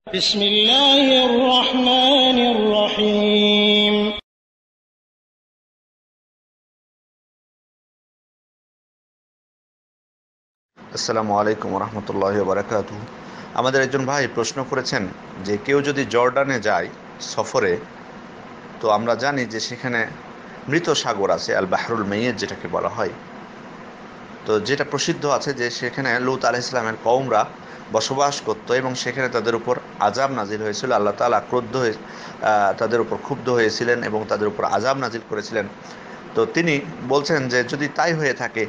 বিসমিল্লাহির রহমানির রহিম। আসসালামু আলাইকুম রহমতুল্লাহি ওয়া বারাকাতুহু। আমাদের একজন ভাই প্রশ্ন করেছেন যে কেউ যদি জর্ডানে যায় সফরে, তো আমরা জানি যে সেখানে মৃত সাগর আছে, আল বাহরুল মাইয়্যিত যেটাকে বলা হয়। তো যেটা প্রসিদ্ধ আছে যে সেখানে লূত আলাইহিস সালামের কওমরা বসবাস করত এবং সেখানে তাদের উপর আযাব নাজিল হয়েছিল। আল্লাহ তাআলা ক্রুদ্ধ হয়ে তাদের উপর ক্ষুব্ধ হয়েছিলেন এবং তাদের উপর আযাব নাজিল করেছিলেন। তো তিনি বলছেন যে যদি তাই হয়ে থাকে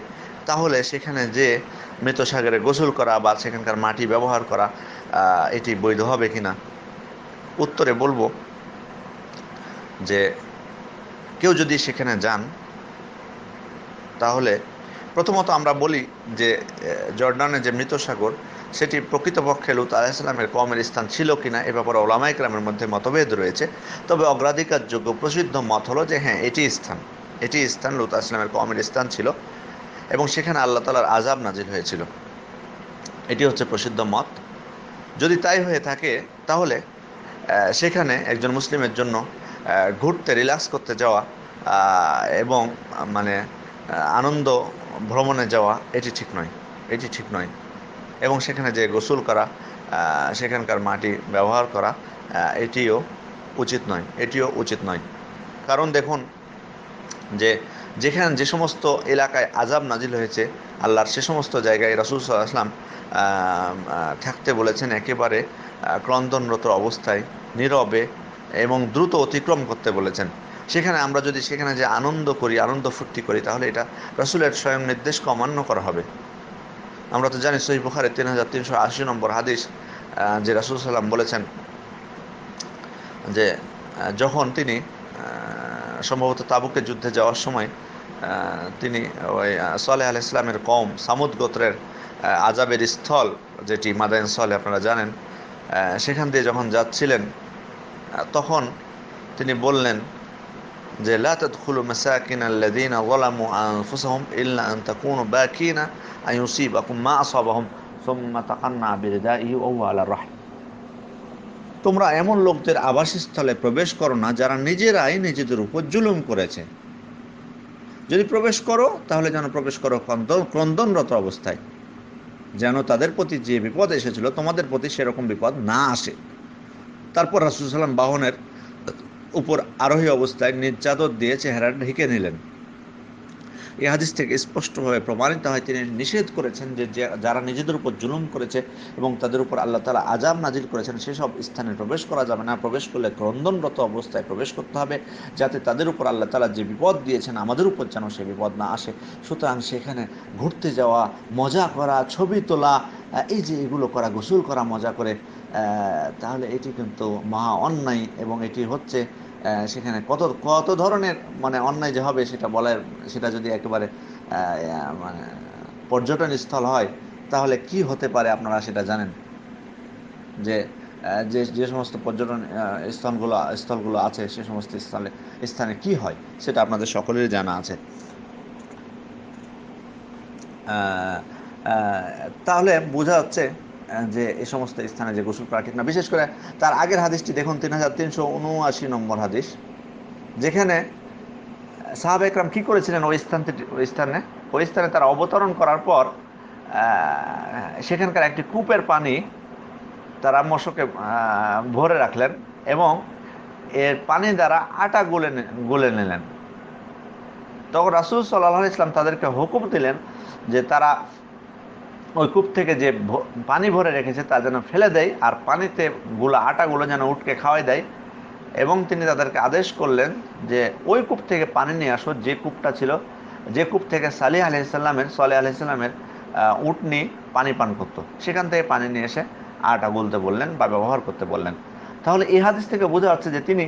তাহলে সেখানে যে মৃত সাগরে গোসল করা বা সেখানকার মাটি ব্যবহার করা এটি বৈধ হবে কিনা। উত্তরে বলবো যে কেউ যদি সেখানে যান তাহলে প্রথমত আমরা বলি যে জর্ডানের যে মৃত সাগর সেটি প্রকৃতপক্ষে লূত আলাইহিস সালামের কওমের স্থান ছিল কিনা এ ব্যাপারে উলামায়ে কেরামের মধ্যে মতভেদ রয়েছে। তবে অগ্রাধিকারযোগ্য প্রসিদ্ধ মত হলো যে হ্যাঁ, এটি স্থান লূত আলাইহিস সালামের কওমের স্থান ছিল এবং সেখানে আল্লাহ তাআলার আযাব নাজিল হয়েছিল। এটি হচ্ছে প্রসিদ্ধ মত। যদি তাই হয়ে থাকে তাহলে সেখানে একজন মুসলিমের জন্য ঘুরতে, রিল্যাক্স করতে যাওয়া এবং মানে আনন্দ ভ্রমণে যাওয়া এটি ঠিক নয়। এবং সেখানে যে গোসল করা, সেখানকার মাটি ব্যবহার করা, এটিও উচিত নয়। কারণ দেখুন যে যেখানে যে সমস্ত এলাকায় আযাব নাজিল হয়েছে আল্লাহর, সে সমস্ত জায়গায় রাসূল সাল্লাল্লাহু আলাইহি ওয়াসাল্লাম থাকতে বলেছেন একেবারে ক্রন্দনরত অবস্থায়, নীরবে এবং দ্রুত অতিক্রম করতে বলেছেন। সেখানে আমরা যদি সেখানে যে আনন্দ করি, আনন্দ ফুর্তি করি, তাহলে এটা রাসূলের স্বয়ং নির্দেশকে অমান্য করা হবে। আমরা তো জানি সহিহ বুখারী 3380 নম্বর হাদিস, যে রাসূল সাল্লাল্লাহু আলাইহি ওয়াসাল্লাম বলেছেন যে যখন তিনি সম্ভবত তাবুকের যুদ্ধে যাওয়ার সময় তিনি ওই সালেহ আলাইহিস সালামের কওম সামুদ গোত্রের আযাবের স্থল, যেটি মাদায়েন সালেহ আপনারা জানেন, সেখান দিয়ে যখন যাচ্ছিলেন তখন তিনি বললেন যে লা তাদখুলু মাসাকিনাল্লাযীনা যালামু আনফুসাহুম ইল্লা আন তাকুনু বাকিনা আন ইউসিবাকুম মা আসাবাহুম সুম্মা তাকান্না বিরিদাইহি ওয়া হুয়া আলা রাহল। তোমরা এমন লোকদের আবাসস্থলে প্রবেশ করো না যারা নিজেরাই নিজেদের উপর জুলুম করেছে। যদি প্রবেশ করো তাহলে যেন প্রবেশ করো ক্রন্দনরত অবস্থায়, যেন তাদের প্রতি যে বিপদ এসেছিল তোমাদের প্রতি সেরকম বিপদ না আসে। তারপর রাসূল সাল্লাল্লাহু আলাইহি ওয়াসাল্লাম বাহনের উপর আরোহী অবস্থায় নিজ চাদর দিয়ে চেহারা ঢেকে নিলেন। এই হাদিস থেকে স্পষ্টভাবে প্রমাণিত হয় তিনি নিষেধ করেছেন যে যারা নিজেদের উপর জুলুম করেছে এবং তাদের উপর আল্লাহ তাআলা আযাব নাজিল করেছেন সেসব স্থানে প্রবেশ করা যাবে না। প্রবেশ করলে ক্রন্দনরত অবস্থায় প্রবেশ করতে হবে, যাতে তাদের উপর আল্লাহ তাআলা যে বিপদ দিয়েছেন আমাদের উপর যেন সে বিপদ না আসে। সুতরাং সেখানে ঘুরতে যাওয়া, মজা করা, ছবি তোলা, এই যে এগুলো করা, গোসল করা মজা করে, তাহলে এটি কিন্তু মহা অন্যায় এবং এটি হচ্ছে সেখানে কত কত ধরনের মানে অন্যায় যে হবে সেটা যদি একেবারে মানে পর্যটন স্থল হয় তাহলে কি হতে পারে আপনারা সেটা জানেন। যে যে যে সমস্ত পর্যটন স্থলগুলো আছে সে সমস্ত স্থানে কি হয় সেটা আপনাদের সকলেরই জানা আছে। তাহলে বোঝা যাচ্ছে যে এই সমস্ত স্থানে যে গোসল করা ঠিক না। বিশেষ করে তার আগের হাদিসটি দেখুন, 3379 নম্বর হাদিস, যেখানে সাহাবা একরাম কি করেছিলেন ওই স্থানে তারা অবতরণ করার পর সেখানকার একটি কূপের পানি তারা মশকে ভরে রাখলেন এবং এর পানি দ্বারা আটা গুলে নিলেন। তখন রাসূল সাল্লাল্লাহু আলাইহি ওয়াসাল্লাম তাদেরকে হুকুম দিলেন যে তারা ওই কূপ থেকে যে পানি ভরে রেখেছে তা যেন ফেলে দেয় আর পানিতে আটাগুলো যেন উটকে খাওয়াই দেয়। এবং তিনি তাদেরকে আদেশ করলেন যে ওই কূপ থেকে পানি নিয়ে আসো যে কূপ থেকে সালেহ আলাইহিস সালামের উটনি পানি পান করত, সেখান থেকে পানি নিয়ে এসে আটা গুলতে বললেন বা ব্যবহার করতে বললেন। তাহলে এই হাদিস থেকে বোঝা যাচ্ছে যে তিনি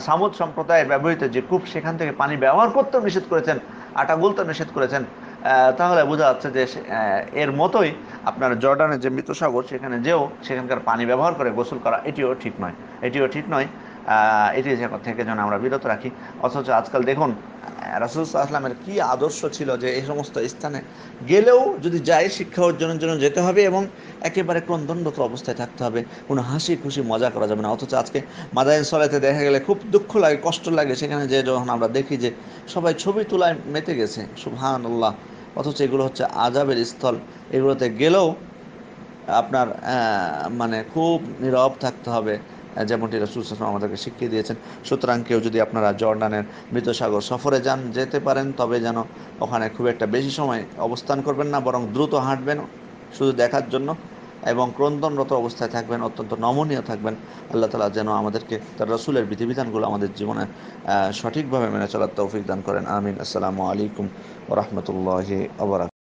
সামুদ সম্প্রদায়ের ব্যবহৃত যে কূপ সেখান থেকে পানি ব্যবহার করতেও নিষেধ করেছেন, আটা গুলতেও নিষেধ করেছেন। তাহলে বোঝা যাচ্ছে যে এর মতোই আপনার জর্ডানের যে মৃত সাগর সেখানে সেখানকার পানি ব্যবহার করে গোসল করা এটিও ঠিক নয়। এটি থেকে যেন আমরা বিরত রাখি। অথচ আজকাল দেখুন রাসূল সাল্লাল্লাহু আলাইহি ওয়াসাল্লামের কি আদর্শ ছিল যে এই সমস্ত স্থানে গেলেও যদি যাই শিক্ষা অর্জনের জন্য যেতে হবে এবং একেবারে ক্রন্দনরত অবস্থায় থাকতে হবে, কোনো হাসি খুশি মজা করা যাবে না। অথচ আজকে মাদায়েন সলাতে দেখা গেলে খুব দুঃখ লাগে, কষ্ট লাগে, সেখানে যে যখন আমরা দেখি যে সবাই ছবি তোলায় মেতে গেছে, সুবহানাল্লাহ। অথচ এগুলো হচ্ছে আযাবের স্থল। এগুলোতে গেলেও আপনার মানে খুব নীরব থাকতে হবে, যেমনটি রাসূল সাল্লাল্লাহু আলাইহি ওয়াসাল্লাম আমাদেরকে শিখিয়ে দিয়েছেন। সুতরাং কেউ যদি আপনারা জর্ডানের মৃত সাগর সফরে যেতে পারেন, তবে যেন ওখানে খুব একটা বেশি সময় অবস্থান করবেন না, বরং দ্রুত হাঁটবেন শুধু দেখার জন্য, এবং ক্রন্দনরত অবস্থায় থাকবেন, অত্যন্ত নমনীয় থাকবেন। আল্লাহ তাআলা যেন আমাদেরকে তার রাসূলের বিধিবিধানগুলো আমাদের জীবনে সঠিকভাবে মেনে চলার তৌফিক দান করেন। আমিন। আসসালামু আলাইকুম ওয়া রাহমাতুল্লাহি ওয়া বারাকাতুহু।